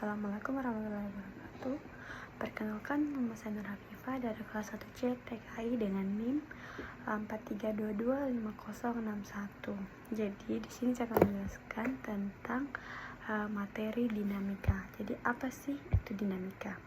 Assalamualaikum warahmatullahi wabarakatuh. Perkenalkan, nama saya Nur Hafifah dari kelas 1C TKI dengan NIM 43225061. Jadi di sini saya akan menjelaskan tentang materi dinamika. Jadi apa sih itu dinamika?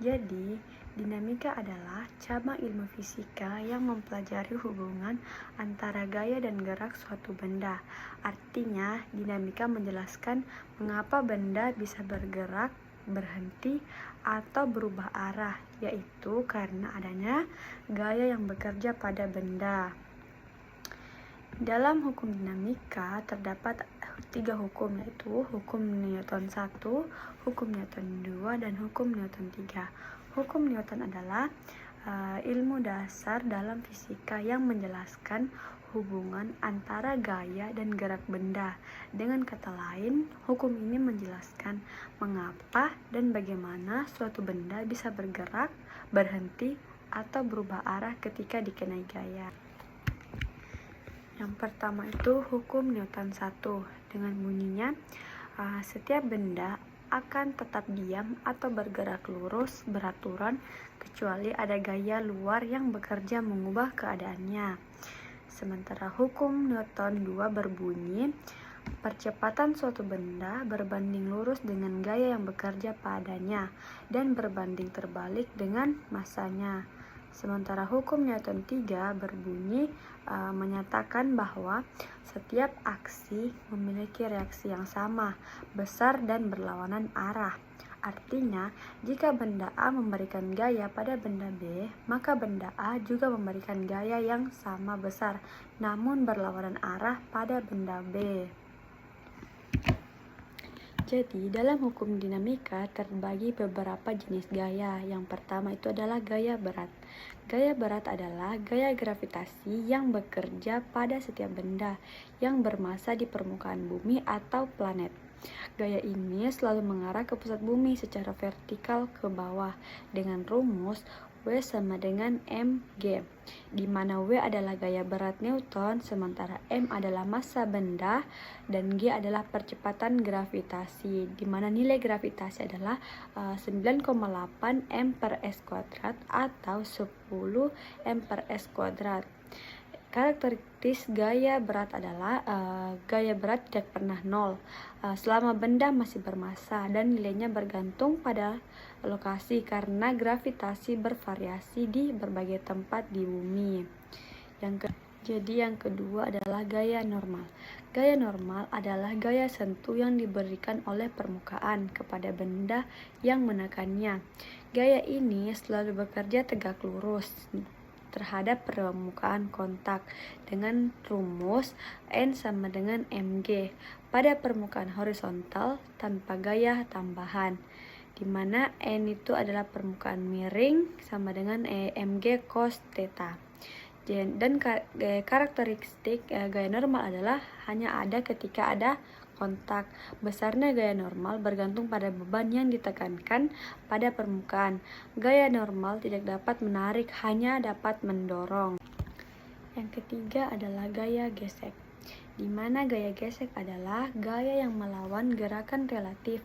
Jadi dinamika adalah cabang ilmu fisika yang mempelajari hubungan antara gaya dan gerak suatu benda. Artinya, dinamika menjelaskan mengapa benda bisa bergerak, berhenti, atau berubah arah, yaitu karena adanya gaya yang bekerja pada benda. Dalam hukum dinamika terdapat 3 hukum, yaitu hukum Newton 1, hukum Newton 2, dan hukum Newton 3. Hukum Newton adalah ilmu dasar dalam fisika yang menjelaskan hubungan antara gaya dan gerak benda. Dengan kata lain, hukum ini menjelaskan mengapa dan bagaimana suatu benda bisa bergerak, berhenti, atau berubah arah ketika dikenai gaya. Yang pertama itu hukum Newton 1 dengan bunyinya setiap benda akan tetap diam atau bergerak lurus beraturan kecuali ada gaya luar yang bekerja mengubah keadaannya. Sementara hukum Newton 2 berbunyi percepatan suatu benda berbanding lurus dengan gaya yang bekerja padanya dan berbanding terbalik dengan masanya. Sementara hukum Newton 3 berbunyi menyatakan bahwa setiap aksi memiliki reaksi yang sama, besar dan berlawanan arah. Artinya, jika benda A memberikan gaya pada benda B, maka benda A juga memberikan gaya yang sama besar, namun berlawanan arah pada benda B. Jadi, dalam hukum dinamika terbagi beberapa jenis gaya. Yang pertama itu adalah gaya berat. Gaya berat adalah gaya gravitasi yang bekerja pada setiap benda yang bermassa di permukaan bumi atau planet. Gaya ini selalu mengarah ke pusat bumi secara vertikal ke bawah dengan rumus W sama dengan mg, di mana W adalah gaya berat Newton, sementara m adalah massa benda, dan g adalah percepatan gravitasi, di mana nilai gravitasi adalah 9,8 m per s kuadrat atau 10 m per s kuadrat. Karakteristik gaya berat adalah gaya berat tidak pernah nol selama benda masih bermassa dan nilainya bergantung pada lokasi karena gravitasi bervariasi di berbagai tempat di bumi. Jadi yang kedua adalah gaya normal. Gaya normal adalah gaya sentuh yang diberikan oleh permukaan kepada benda yang menekannya. Gaya ini selalu bekerja tegak lurus terhadap permukaan kontak dengan rumus N sama dengan mg pada permukaan horizontal tanpa gaya tambahan, di mana N itu adalah permukaan miring sama dengan mg cos theta. Dan karakteristik gaya normal adalah hanya ada ketika ada kontak. Besarnya gaya normal bergantung pada beban yang ditekankan pada permukaan. Gaya normal tidak dapat menarik, hanya dapat mendorong. Yang ketiga adalah gaya gesek, di mana gaya gesek adalah gaya yang melawan gerakan relatif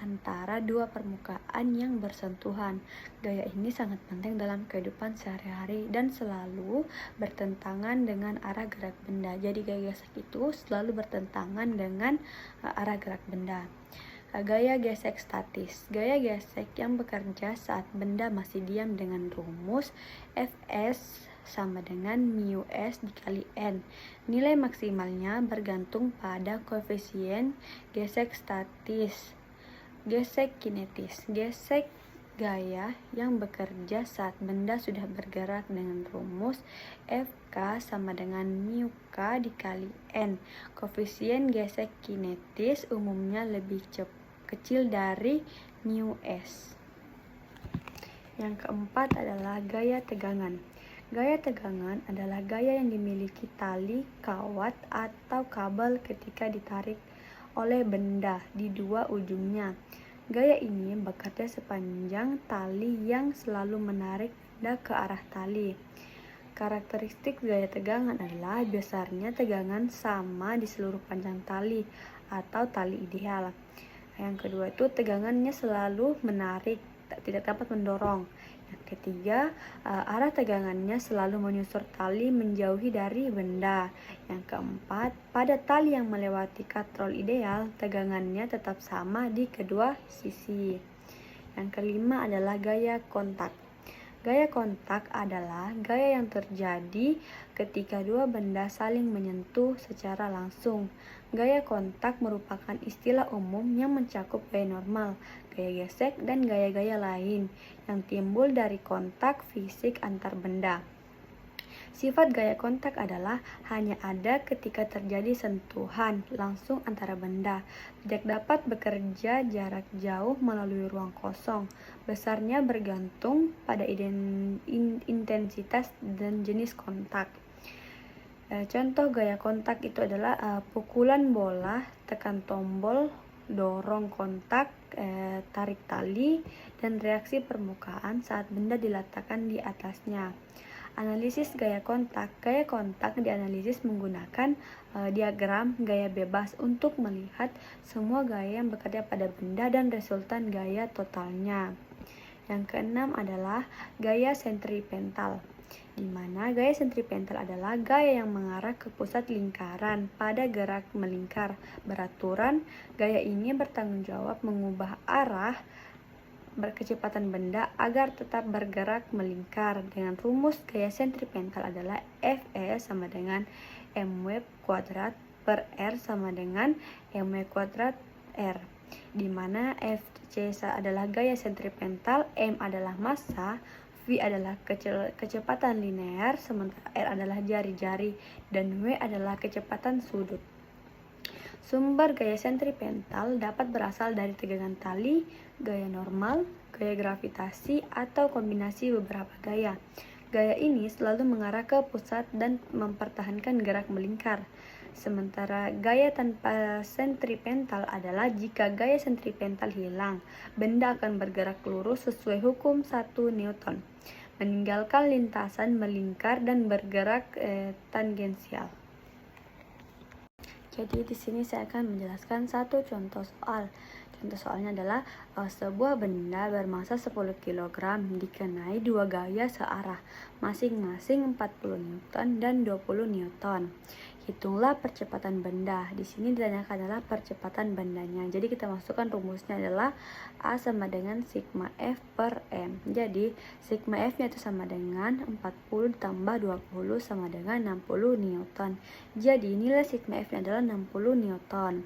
antara dua permukaan yang bersentuhan. Gaya ini sangat penting dalam kehidupan sehari-hari dan selalu bertentangan dengan arah gerak benda. Jadi gaya gesek itu selalu bertentangan dengan arah gerak benda. Gaya gesek statis. Gaya gesek yang bekerja saat benda masih diam dengan rumus Fs sama dengan mu s dikali n. Nilai maksimalnya bergantung pada koefisien gesek statis. Gesek kinetis. Gesek gaya yang bekerja saat benda sudah bergerak dengan rumus Fk sama dengan mu k dikali n. Koefisien gesek kinetis umumnya lebih kecil dari mu s. Yang keempat adalah gaya tegangan. Gaya tegangan adalah gaya yang dimiliki tali, kawat, atau kabel ketika ditarik oleh benda di dua ujungnya. Gaya ini bekerja sepanjang tali yang selalu menarik benda ke arah tali. Karakteristik gaya tegangan adalah besarnya tegangan sama di seluruh panjang tali atau tali ideal. Yang kedua itu tegangannya selalu menarik, tidak dapat mendorong. Yang ketiga, arah tegangannya selalu menyusur tali menjauhi dari benda. Yang keempat, pada tali yang melewati katrol ideal, tegangannya tetap sama di kedua sisi. Yang kelima adalah gaya kontak. Gaya kontak adalah gaya yang terjadi ketika dua benda saling menyentuh secara langsung. Gaya kontak merupakan istilah umum yang mencakup gaya normal, gaya gesek, dan gaya-gaya lain yang timbul dari kontak fisik antar benda. Sifat gaya kontak adalah hanya ada ketika terjadi sentuhan langsung antara benda, tidak dapat bekerja jarak jauh melalui ruang kosong. Besarnya bergantung pada intensitas dan jenis kontak. Contoh gaya kontak itu adalah pukulan bola, tekan tombol, dorong kontak, tarik tali, dan reaksi permukaan saat benda diletakkan di atasnya. Analisis gaya kontak. Gaya kontak dianalisis menggunakan diagram gaya bebas untuk melihat semua gaya yang bekerja pada benda dan resultan gaya totalnya. Yang keenam adalah gaya sentripetal, di mana gaya sentripetal adalah gaya yang mengarah ke pusat lingkaran pada gerak melingkar beraturan. Gaya ini bertanggung jawab mengubah arah kecepatan benda agar tetap bergerak melingkar. Dengan rumus gaya sentripetal adalah Fe sama dengan mv kuadrat per R sama dengan mv kuadrat R, di mana Fc adalah gaya sentripetal, M adalah massa, V adalah kecepatan linear, sementara R adalah jari-jari, dan W adalah kecepatan sudut. Sumber gaya sentripetal dapat berasal dari tegangan tali, gaya normal, gaya gravitasi, atau kombinasi beberapa gaya. Gaya ini selalu mengarah ke pusat dan mempertahankan gerak melingkar. Sementara gaya tanpa sentripetal adalah jika gaya sentripetal hilang, benda akan bergerak lurus sesuai hukum 1 Newton, meninggalkan lintasan melingkar dan bergerak tangensial. Jadi di sini saya akan menjelaskan satu contoh soal. Contoh soalnya adalah sebuah benda bermassa 10 kg dikenai dua gaya searah, masing-masing 40 Newton dan 20 Newton. Hitunglah percepatan benda. Di sini ditanyakan adalah percepatan bendanya. Jadi kita masukkan rumusnya adalah A sama dengan sigma F per M. Jadi sigma F-nya itu sama dengan 40 ditambah 20 sama dengan 60 Newton. Jadi nilai sigma F-nya adalah 60 Newton.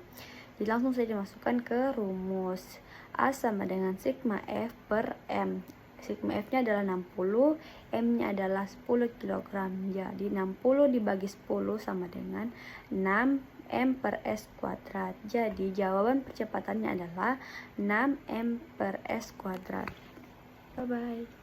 Jadi langsung saja dimasukkan ke rumus. A sama dengan sigma F per M. Sigma F-nya adalah 60, M-nya adalah 10 kg. Jadi 60 dibagi 10 sama dengan 6 M per S kuadrat. Jadi jawaban percepatannya adalah 6 M per S kuadrat. Bye-bye.